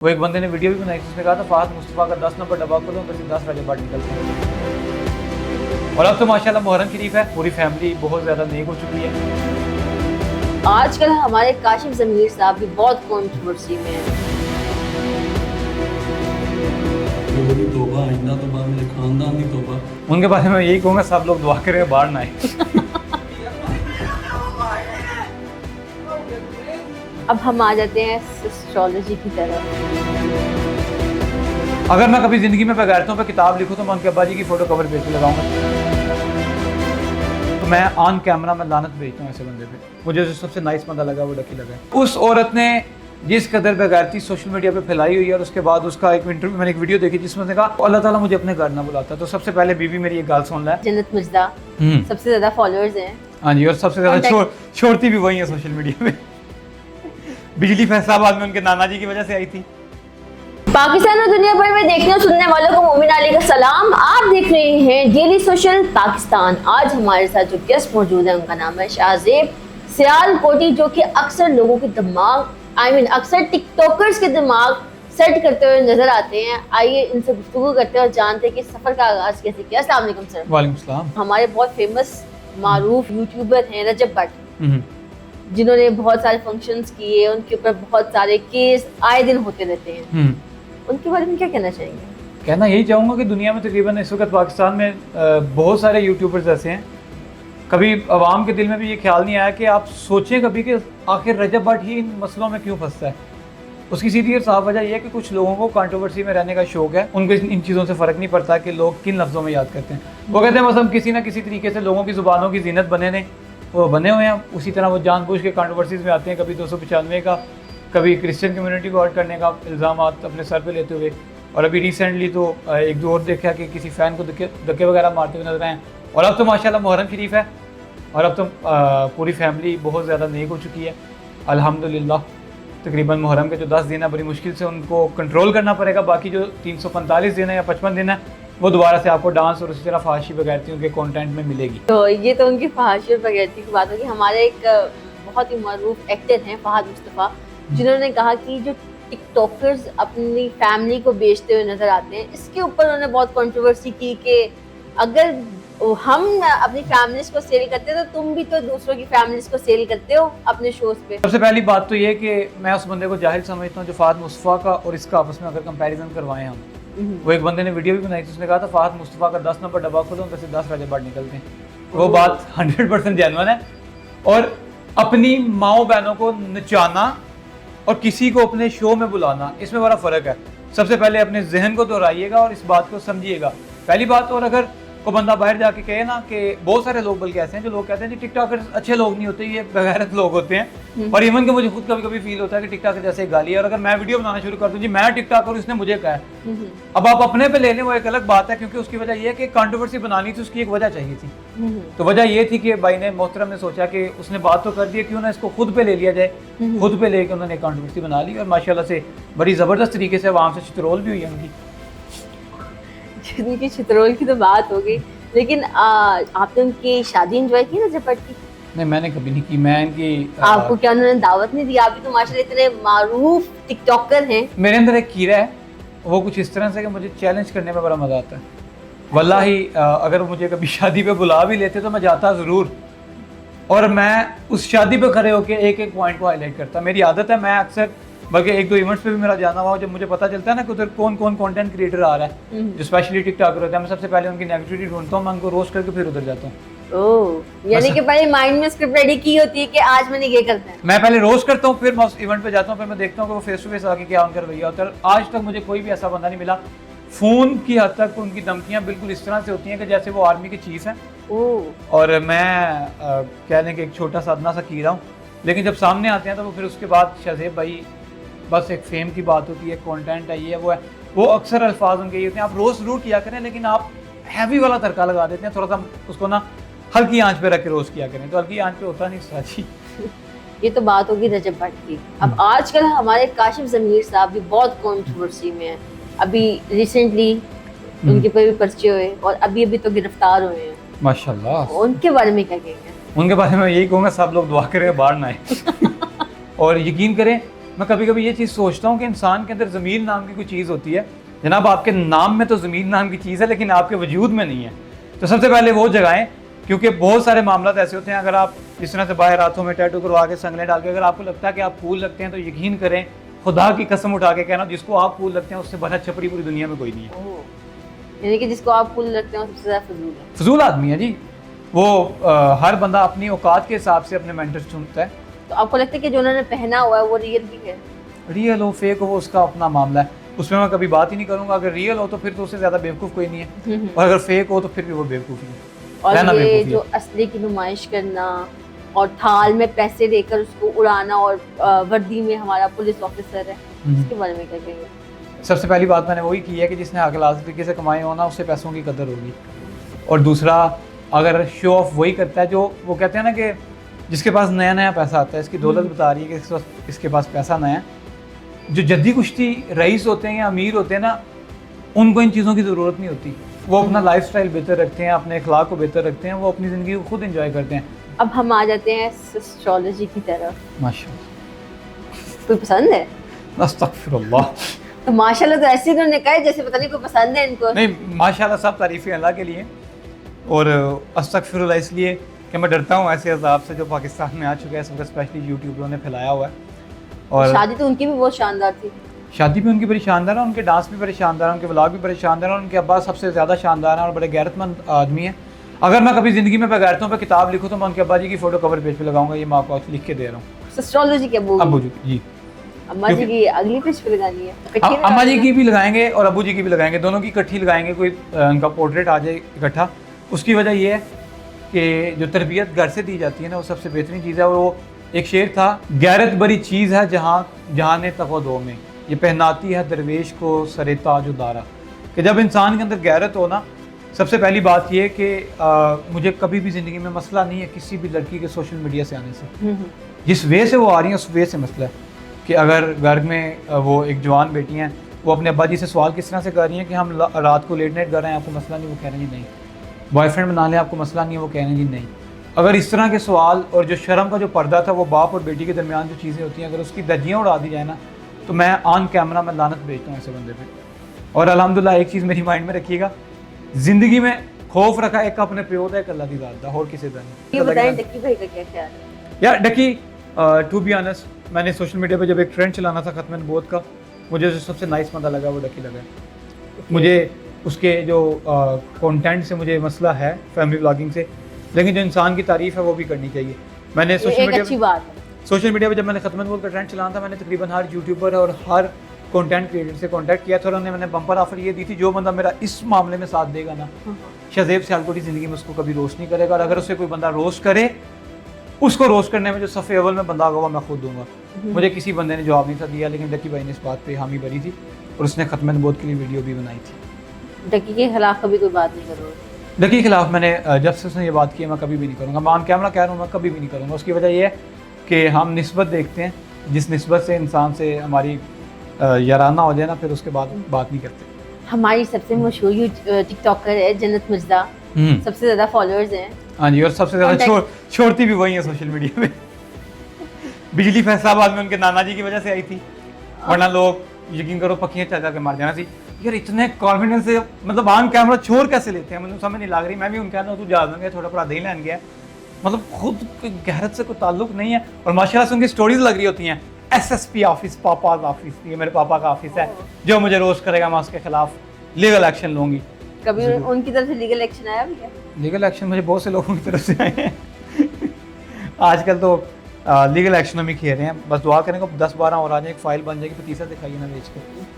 वो एक बंदे ने वीडियो भी बनाई जिसमें कहा था फहद मुस्तफ़ा का 10 नंबर डब्बा खोलो तो 10 रजब निकलते हैं। और अब तो माशाल्लाह मुहर्रम शरीफ है, पूरी फैमिली बहुत ज़्यादा नेक हो चुकी है। आजकल हमारे काशिफ ज़मीर साहब भी बहुत कंट्रोवर्सी में हैं। तौबा आइंदा तौबा मेरे खानदान की तौबा। उनके बारे में यही कहूँगा सब लोग दुआ करें बाहर ना आए। अब हम आ जाते हैं एस्ट्रोलॉजी की तरफ। अगर मैं कभी ज़िंदगी में बगैरतों पर किताब लिखूँ तो मैं उनके अब्बा जी की फ़ोटो कवर पेज पे लगाऊंगा। तो मैं ऑन कैमरा में लानत भेजता हूँ ऐसे बंदे पे। मुझे जो सबसे नाइस बंदा लगा वो डकी लगा। उस औरत ने जिस कदर बेगैरती सोशल मीडिया पे फैलाई हुई है और उसके बाद उसका एक इंटरव्यू मैंने एक वीडियो देखी जिसमें उसने कहा अल्लाह ताला मुझे अपने घर ना बुलाता। तो सबसे पहले बीबी मेरी एक गाल सुन ला है। जन्नत मुजदा सबसे ज्यादा फॉलोअर्स हैं। हाँ जी, और सबसे ज़्यादा छोड़ती भी वही है सोशल मीडिया पे। बिजली फैसलाबाद में उनके नाना जी की वजह से आई थी। पाकिस्तान और दुनिया भर में देखने और सुनने वालों को मोमिन अली का सलाम। आप देख रहे हैं डेली सोशल पाकिस्तान। आज हमारे साथ जो गेस्ट मौजूद है उनका नाम है शाहजेब सियालकोटी, जो कि अक्सर लोगों के दिमाग अक्सर टिकटॉकर्स के दिमाग सेट करते हुए नजर आते हैं। आइए इनसे गुफ्तगू करते हैं और जानते हैं कि सफर का आगाज कैसे किया। अस्सलाम वालेकुम सर। वालेकुम सलाम। हमारे बहुत फेमस मारूफ यूट्यूबर हैं रजब भट्ट, जिन्होंने बहुत सारे फंक्शंस किए, उनके ऊपर बहुत सारे केस आए दिन होते रहते हैं। उनके बारे में क्या कहना चाहेंगे? कहना यही चाहूँगा कि दुनिया में तकरीबन इस वक्त पाकिस्तान में बहुत सारे यूट्यूबर्स ऐसे हैं। कभी आवाम के दिल में भी ये ख्याल नहीं आया कि आप सोचें कभी कि आखिर रजब भट्ट ही इन मसलों में क्यों फंसता है। उसकी सीधी और साफ वजह यह है कि कुछ लोगों को कंट्रोवर्सी में रहने का शौक है। उनको इन चीज़ों से फ़र्क नहीं पड़ता कि लोग किन लफ्ज़ों में याद करते हैं। वो कहते हैं बस हम किसी ना किसी तरीके से लोगों की ज़ुबानों की जीनत बने ने, वो बने हुए हैं। उसी तरह वो जानबूझ के कंट्रोवर्सीज़ में आते हैं, कभी 295 का, कभी क्रिश्चियन कम्युनिटी को हर्ट करने का इल्ज़ाम अपने सर पे लेते हुए। और अभी रिसेंटली तो एक दो और देखा कि किसी फ़ैन को धक्के वगैरह मारते हुए नजर आए। और अब तो माशाल्लाह मुहर्रम शरीफ है और अब तो पूरी फैमिली बहुत ज़्यादा नेक हो चुकी है अल्हम्दुलिल्लाह। तकरीबन मुहर्रम के जो 10 दिन है बड़ी मुश्किल से उनको कंट्रोल करना पड़ेगा। बाकी जो 345 दिन है या 55 दिन है वो दोबारा से आपको डांस और उसी तरह फहाशी बगैरती उनके कंटेंट में मिलेगी। तो ये तो उनकी फहाशी और बगैरती की बात होगी। हमारे एक बहुत ही मरूफ एक्टर हैं फहद मुस्तफ़ा, जिन्होंने कहा कि जो टिकटॉकर्स अपनी फैमिली को बेचते हुए नजर आते हैं, इसके ऊपर उन्होंने बहुत कंट्रोवर्सी की कि अगर हम अपनी फैमिलीज को सेल करते हो तो तुम भी तो दूसरों की फैमिलीज को सेल करते हो अपने शोज पे। सबसे पहली बात तो ये कि मैं उस बंदे को जाहिल समझता हूँ जो फहद मुस्तफ़ा का और इसका आपस में अगर कंपैरिजन करवाएं हम। वो एक बंदे ने वीडियो भी बनाई थी, उसने कहा था फहद मुस्तफ़ा का 10 नंबर डब्बा खोलो तो 10 रजब निकलते हैं। वो बात 100% जेन्युइन है। और अपनी माओ बहनों को नचाना और किसी को अपने शो में बुलाना, इसमें बड़ा फ़र्क है। सबसे पहले अपने जहन को दोहराइएगा और इस बात को समझिएगा, पहली बात। और अगर को बंदा बाहर जाके कहे ना कि बहुत सारे लोग बल्कि ऐसे हैं जो लोग कहते हैं कि टिकटॉकर अच्छे लोग नहीं होते, ये बेगैरत लोग होते हैं। और इवन कि मुझे खुद कभी कभी फील होता है कि टिकटॉकर जैसे गाली है। और अगर मैं वीडियो बनाना शुरू कर दूं जी मैं टिकटॉकर, उसने मुझे कहा है, अब आप अपने पे ले लें वो एक अलग बात है, क्योंकि उसकी वजह ये है कि कंट्रोवर्सी बनानी थी, उसकी एक वजह चाहिए थी। तो वजह ये थी कि भाई ने मोहतरम ने सोचा कि उसने बात तो कर दी, क्यों ना इसको खुद पे ले लिया जाए। खुद पे लेके उन्होंने कंट्रोवर्सी बना ली और माशाल्लाह से बड़ी ज़बरदस्त तरीके से आवाम से चित्रोल भी हुई है उनकी चित्रोल की तो बात हो गई, लेकिन आपने उनकी शादी एंजॉय की रजब भट्ट की? नहीं, मैंने कभी नहीं की। मैं इनकी आपको क्या उन्होंने दावत नहीं दी? आप भी तो माशाल्लाह इतने मारूफ टिकटॉकर हैं। मेरे अंदर एक कीड़ा है, वो कुछ इस तरह से कि मुझे चैलेंज करने में बड़ा मजा आता है। वल्लाही अगर मुझे कभी शादी पे बुला भी लेते तो मैं जाता ज़रूर, और मैं उस शादी पे खड़े होकर एक एक पॉइंट को हाईलाइट करता। मेरी आदत है, मैं अक्सर बल्कि एक दो इवेंट्स पे भी मेरा जाना हुआ, जब मुझे पता चलता है ना कि उधर कौन कौन कंटेंट क्रिएटर आ रहा है जो स्पेशली टिकटॉकर होता है, मैं सबसे पहले उनकी नेगेटिविटी ढूंढता हूँ, मैं उनको रोस्ट करके फिर उधर जाता हूँ। ओह, यानी कि पहले माइंड में स्क्रिप्ट रेडी की होती है कि आज मैंने ये करना है। मैं पहले रोस्ट करता हूँ, फिर मैं उस इवेंट पे जाता हूँ, फिर मैं देखता हूँ कि वो फेस टू फेस आके क्या उनका रवैया होता है। आज तक मुझे कोई भी ऐसा बंदा नहीं मिला। फोन की हद तक उनकी धमकियाँ बिल्कुल इस तरह से होती हैं कि जैसे वो आर्मी की चीफ है और मैं कहने के एक छोटा सा अदना सा कीड़ा हूँ। लेकिन जब सामने आते हैं तो वो फिर उसके बाद शाहजेब भाई बस एक फेम की बात होती है, कंटेंट है, ये वो है, वो अक्सर अल्फाज उनके ये होते हैं, आप रोज जरूर किया करें लेकिन आप हैवी वाला तड़का लगा देते हैं, थोड़ा सा उसको ना हल्की आंच पे रख के रोज किया करें, तो हल्की आंच पे होता नहीं साची। ये तो बात होगी रजब भट्ट की। अब आजकल हमारे काशिफ ज़मीर साहब भी बहुत कंट्रोवर्सी में हैं। अभी रिसेंटली उनके ऊपर भी पर्चे हुए और अभी अभी तो गिरफ्तार हुए हैं माशाल्लाह। उनके बारे में क्या कहेंगे? उनके बारे में यही कहूँगा सब लोग दुआ करें बाहर ना आए। और यकीन करें मैं कभी कभी ये चीज़ सोचता हूँ कि इंसान के अंदर ज़मीर नाम की कोई चीज़ होती है। जनाब आपके नाम में तो ज़मीर नाम की चीज़ है लेकिन आपके वजूद में नहीं है। तो सबसे पहले वो जगाएं, क्योंकि बहुत सारे मामला ऐसे होते हैं, अगर आप इस तरह से बाहर हाथों में टैटू करवा के संगले डाल के अगर आपको लगता है कि आप कूल लगते हैं तो यकीन करें, खुदा की कसम उठा के कहना, जिसको आप कूल लगते हैं उससे बड़ा छपरी पूरी दुनिया में कोई नहीं है। यानी कि जिसको आप कूल लगते हैं सबसे ज्यादा फजूल है। फजूल आदमी है जी वो। हर बंदा अपनी औकात के हिसाब से अपने मेंटर चुनता है। तो आपको लगता है कि जो उन्होंने पहना हुआ है वो रियल भी है? रियल हो फेक हो वो उसका अपना मामला है, उसमें मैं कभी बात ही नहीं करूंगा। अगर रियल हो तो फिर तो उससे ज़्यादा बेवकूफ़ कोई नहीं है, और अगर फेक हो तो फिर भी वो बेवकूफ़ी है। और ये जो असली की नुमाइश करना और थाल में पैसे देकर उसको उड़ाना और वर्दी में हमारा पुलिस ऑफिसर है, इसके बारे में क्या कहेंगे? सबसे पहली बात मैंने वही की है कि जिसने हलाल तरीके से कमाए हो ना उससे पैसों की कदर होगी। और दूसरा, अगर शो ऑफ वही करता है जो वो कहते हैं ना कि जिसके पास नया नया पैसा आता है, इसकी दौलत बता रही है कि इसके पास पैसा नया। जो जद्दी कुश्ती रईस होते हैं या अमीर होते हैं ना, उनको इन चीज़ों की ज़रूरत नहीं होती। वो अपना लाइफस्टाइल बेहतर रखते हैं, अपने अखलाक को बेहतर रखते हैं, वो अपनी ज़िंदगी को खुद एंजॉय करते हैं। अब हम आ जाते हैं एस्ट्रोलॉजी की तरफ। माशाल्लाह। कोई पसंद है? अस्तगफिरुल्लाह। तो माशाल्लाह तो ऐसे उन्होंने कहा जैसे पता नहीं कोई पसंद है इनको। नहीं, माशाल्लाह सब तारीफ़ें अल्लाह के लिए, और अस्तगफिरुल्लाह इसलिए कि मैं डरता हूँ ऐसे अज़ाब से जो पाकिस्तान में आ चुका है इस वक्त, स्पेशली यूट्यूबरों ने फैलाया हुआ है। और शादी तो उनकी भी बहुत शानदार थी। शादी भी उनकी बड़ी शानदार है, उनके डांस भी बड़े शानदार हैं, उनके व्लॉग भी बड़े शानदार हैं, उनके अब्बा सबसे ज़्यादा शानदार हैं और बड़े गैरतमंद आदमी हैं। अगर मैं कभी ज़िंदगी में बगैरतों पर किताब लिखूँ तो मैं उनके अब्बा जी की फ़ोटो कवर पेज पे लगाऊंगा। ये मैं आपको लिख के दे रहा हूँ। एस्ट्रोलॉजी के अब्बू जी, अम्मा जी की अगली पेज पे लगानी है। अम्मा जी की भी लगाएंगे और अब्बू जी की भी लगाएंगे, दोनों की इकट्ठी लगाएंगे, कोई उनका पोर्ट्रेट आ जाए इकट्ठा। उसकी वजह यह है कि जो तरबियत घर से दी जाती है ना वो सबसे बेहतरीन चीज़ है। और वो एक शेर था, गैरत बड़ी चीज़ है जहाँ ने तक़वा में, ये पहनाती है दरवेश को सरे ताज उदारा। कि जब इंसान के अंदर गैरत हो ना, सबसे पहली बात ये कि मुझे कभी भी ज़िंदगी में मसला नहीं है किसी भी लड़की के सोशल मीडिया से आने से। जिस वे से वो आ रही हैं उस वे से मसला है कि अगर घर में वो एक जवान बेटी हैं, वो अपने अब्बा जी से सवाल किस तरह से कर रही हैं कि हम रात को लेट नाइट कर रहे हैं, आपको मसला नहीं? वो कह रहे हैं जी नहीं। बॉयफ्रेंड बना लें, आपको मसला नहीं है? वो कह रहे हैं जी नहीं। अगर इस तरह के सवाल और जो शर्म का जो पर्दा था वो बाप और बेटी के दरमियान जो चीज़ें होती हैं, अगर उसकी धज्जियाँ उड़ा दी जाए ना, तो मैं ऑन कैमरा में लानत भेजता हूँ ऐसे बंदे पे। और अल्हम्दुलिल्लाह एक चीज़ मेरी माइंड में रखिएगा, ज़िंदगी में खौफ रखा एक अपने प्यो का, एक अल्लाह की ज़ात दा, और किसी का नहीं। ये बताएं डक्की भाई का क्या ख्याल है? यार डक्की, टू बी ऑनेस्ट, मैंने सोशल मीडिया पे जब एक ट्रेंड चलाना था खत्म नबूवत का, मुझे जो सबसे नाइस बंदा लगा वो डक्की लगा। मुझे उसके जो कंटेंट से मुझे मसला है फैमिली व्लॉगिंग से, लेकिन जो इंसान की तारीफ है वो भी करनी चाहिए। मैंने सोशल मीडिया पे जब मैंने खत्म नबूवत का ट्रेंड चलाना था, मैंने तकरीबन हर यूट्यूबर और हर कंटेंट क्रिएटर से कांटेक्ट किया था और मैंने बम्पर ऑफर ये दी थी, जो बंदा मेरा इस मामले में साथ देगा ना, शाज़ेब सियालकोटी ज़िंदगी में उसको कभी रोस्ट नहीं करेगा। और अगर उसे कोई बंदा रोस्ट करे, उसको रोस्ट करने में जो सफ़े अव्वल में बंदा होगा मैं खुद दूंगा। मुझे किसी बंदे ने जवाब नहीं था दिया, लेकिन डक्की भाई ने इस बात पे हामी भरी थी और उसने खत्म नबूवत के लिए वीडियो भी बनाई थी। डक्की के खिलाफ कभी कोई बात नहीं करोगे? डक्की के खिलाफ मैंने जब से उसने ये बात की मैं कभी भी नहीं करूँगा। मैं ऑन कैमरा कह रहा हूँ, मैं कभी भी नहीं करूँगा। उसकी वजह यह है कि हम निस्बत देखते हैं, जिस निस्बत से इंसान से हमारी याराना हो जाए ना, फिर उसके बाद बात नहीं करते। हमारी सबसे मशहूर टिकटॉकर है जन्नत मजदा, सबसे ज़्यादा फॉलोअर्स हैं। हाँ जी, और सबसे ज़्यादा छोड़ती भी वही है सोशल मीडिया पे। बिजली फैसलाबाद में उनके नाना जी की वजह से आई थी, वरना लोग यकीन करो पक्कियाँ चाचा के मार जाना थी। यार इतने कॉन्फिडेंस से मतलब ऑन कैमरा छोड़ कैसे लेते हैं, मुझे समझ नहीं लग रही। मैं भी उनके कहना तू जा दूँगा थोड़ा पड़ा दही लेन गया, मतलब खुद गहरत से कोई ताल्लुक नहीं है। और माशाल्लाह से उनकी स्टोरीज लग रही होती हैं, SSP ऑफिस, पापा का ऑफिस, ये मेरे पापा का ऑफिस है, जो मुझे रोस्ट करेगा मैं उसके खिलाफ लीगल एक्शन लूँगी। कभी उनकी तरफ से लीगल एक्शन आया भी है? लीगल एक्शन मुझे बहुत से लोगों की तरफ से आए हैं। आजकल तो लीगल एक्शन हम ही खेल रहे हैं, बस दुआ करें 10-12 और आ जाए, एक फाइल बन जाएगी, पतीसा दिखाइए ना बेच के।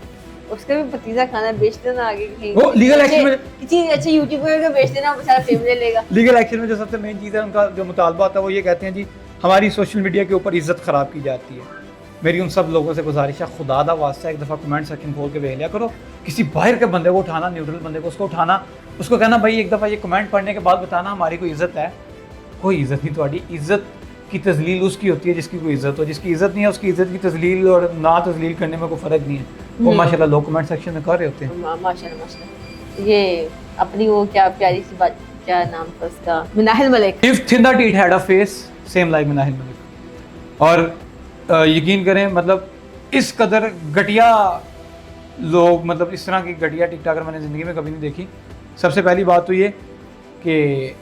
उसका भी पतीसा खाना बेच देना आगे कहीं, वो लीगल एक्शन में किसी अच्छे यूट्यूबर को बेच देना, बेचारा फेम ले लेगा। लीगल एक्शन में जो सबसे मेन चीज़ है उनका जो मुतालबा था वो ये कहते हैं जी हमारी सोशल मीडिया के ऊपर इज्जत ख़राब की जाती है। मेरी उन सब लोगों से गुजारिश है, खुदा दा वास्ता एक दफ़ा कमेंट सेक्शन खोल के देख लिया करो, किसी बाहर के बंदे को उठाना, न्यूट्रल बंदे को उसको उठाना, उसको कहना भाई एक दफ़ा ये कमेंट पढ़ने के बाद बताना हमारी कोई इज्जत है। कोई इज्जत नहीं, तुम्हारी इज्जत की तजलील उसकी होती है जिसकी कोई इज्जत हो, जिसकी इज्जत नहीं है उसकी इज्जत की तजलील और ना तजलील करने में कोई फ़र्क नहीं है। वो माशाल्लाह लोग कमेंट सेक्शन में कर रहे होते हैं। माशाल्लाह। ये अपनी वो क्या प्यारी सी बात, क्या नाम था उसका, Minahil Malik. If Thinda Teeth had a face, same like Minahil Malik. और यकीन करें मतलब इस कदर घटिया लोग, मतलब इस तरह की घटिया टिकटॉकर मैंने ज़िंदगी में कभी नहीं देखी। सबसे पहली बात तो ये कि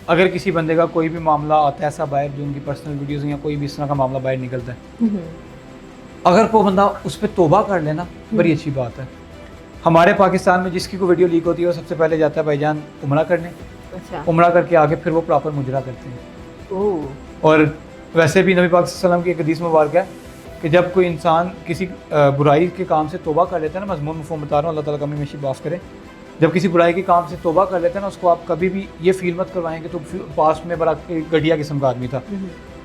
अगर किसी बंदे का कोई भी मामला आता है ऐसा बाहर, जो उनकी पर्सनल वीडियोज़ या कोई भी इस तरह का मामला बाहर निकलता है, अगर कोई बंदा उस पर तौबा कर लेना, बड़ी अच्छी बात है। हमारे पाकिस्तान में जिसकी कोई वीडियो लीक होती है वो सबसे पहले जाता है भाईजान उम्रा करने। अच्छा। उम्रा करके आगे फिर वो प्रॉपर मुजरा करते हैं। ओह। और वैसे भी नबी पाक सल्लल्लाहु अलैहि वसल्लम की एक हदीस मुबारक है कि जब कोई इंसान किसी बुराई के काम से तौबा कर लेता है ना, मज़मून मफ़हूम बता रहा हूँ, अल्लाह ताला कमी में माफ़ करे, जब किसी बुराई के काम से तौबा कर लेते हैं ना, उसको आप कभी भी ये फील मत करवाएं कि तो पास्ट में बड़ा घटिया किस्म का आदमी था।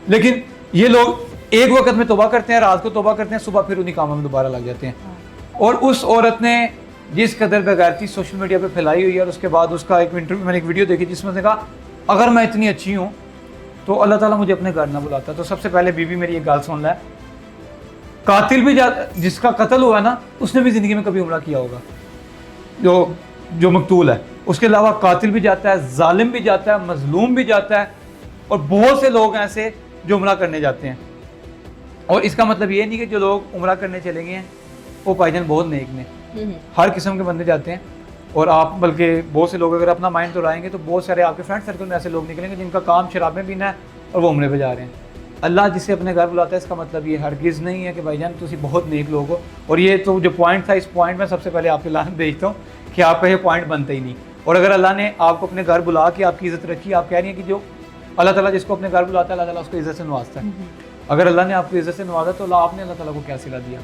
लेकिन ये लोग एक वक्त में तौबा करते हैं, रात को तौबा करते हैं, सुबह फिर उन्हीं कामों में दोबारा लग जाते हैं। और उस औरत ने जिस कदर बेगैरती सोशल मीडिया पे फैलाई हुई है, और उसके बाद उसका एक इंटरव्यू, मैंने एक वीडियो देखी जिसमें उसने कहा अगर मैं इतनी अच्छी हूँ तो अल्लाह ताला मुझे अपने घर ना बुलाता। तो सबसे पहले बीबी मेरी एक गाल सुन ला है, कातिल भी जिसका कत्ल हुआ ना, उसने भी ज़िंदगी में कभी उम्रा किया होगा, जो मकतूल है। उसके अलावा कातिल भी जाता है, जालिम भी जाता है, मजलूम भी जाता है, और बहुत से लोग ऐसे जो उम्रा करने जाते हैं। और इसका मतलब ये नहीं कि जो लोग उम्रा करने चले गए हैं वो भाईजान बहुत नेक ने, हर किस्म के बंदे जाते हैं। और आप बल्कि बहुत से लोग अगर अपना माइंड दोहराएंगे तो बहुत सारे आपके फ्रेंड सर्कल में ऐसे लोग निकलेंगे जिनका काम शराबें पीना है और वो उम्रे पे जा रहे हैं। अल्लाह जिसे अपने घर बुलाता है, इसका मतलब ये हरगिज़ नहीं है कि भाईजान तुम बहुत नेक लोग हो। और ये तो जो पॉइंट था, इस पॉइंट में सबसे पहले आपके लान भेजता हूँ कि आपका ये पॉइंट बनता ही नहीं। और अगर अल्लाह ने आपको अपने घर बुला के आपकी इज़्ज़त रखी, आप कह रही हैं कि जो अल्लाह ताला जिसको अपने घर बुलाता है अल्लाह ताला उसको इज़्ज़त से नवाजता है। अगर अल्लाह ने आपको इज़्ज़त से नवाजा तो आपने अल्लाह ताला को क्या सिला दिया?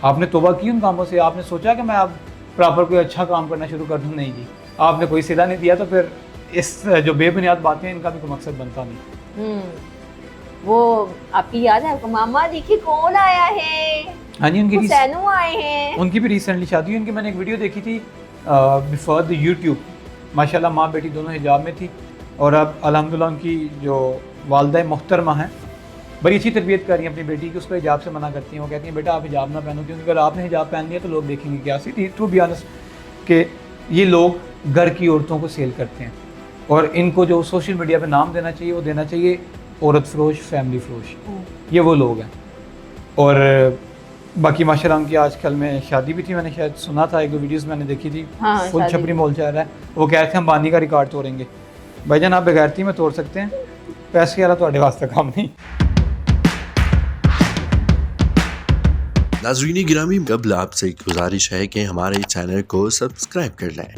आपने तौबा की उन कामों से, आपने सोचा कि मैं अब प्रॉपर कोई अच्छा काम करना शुरू कर दूँ? नहीं जी, आपने कोई सिला नहीं दिया। तो फिर इस जो बेबुनियाद बातें हैं इनका भी कोई मकसद बनता नहीं। वो आपकी याद है आपको, मामा देखिए कौन आया है? हाँ जी, उनकी हुसैनू आए हैं। उनकी भी रिसेंटली शादी हुई। उनकी मैंने एक वीडियो देखी थी बिफोर द यूट्यूब। माशाल्लाह माँ बेटी दोनों हिजाब में थी, और अब अल्हम्दुलिल्लाह उनकी जो वालदा मोहतरमा हैं बड़ी अच्छी तरबियत कर रही हैं अपनी बेटी की। उसको हिजाब से मना करती हैं, वो कहती हैं बेटा आप हिजाब ना पहनो, क्योंकि अगर आपने हिजाब पहन लिया तो लोग देखेंगे क्या। सी टू बी ऑनेस्ट कि ये लोग घर की औरतों को सेल करते हैं, और इनको जो सोशल मीडिया पे नाम देना चाहिए वो देना चाहिए औरत फरोश, फैमिली फरोश। ये वो लोग हैं। और बाकी माशाल्लाह उनकी आजकल में शादी भी थी, मैंने शायद सुना था, एक दो वीडियोस मैंने देखी थी। हाँ, फुल छपरी मोल चल रहा है। वो कह रहे थे हम बानी का रिकॉर्ड तोड़ेंगे। भाईजान आप बेगैरती में तोड़ सकते हैं, पैसे वाला तो वास्ते काम नहीं। नाज़रीन गिरामी, कबल आपसे गुजारिश है कि हमारे चैनल को सब्सक्राइब कर लें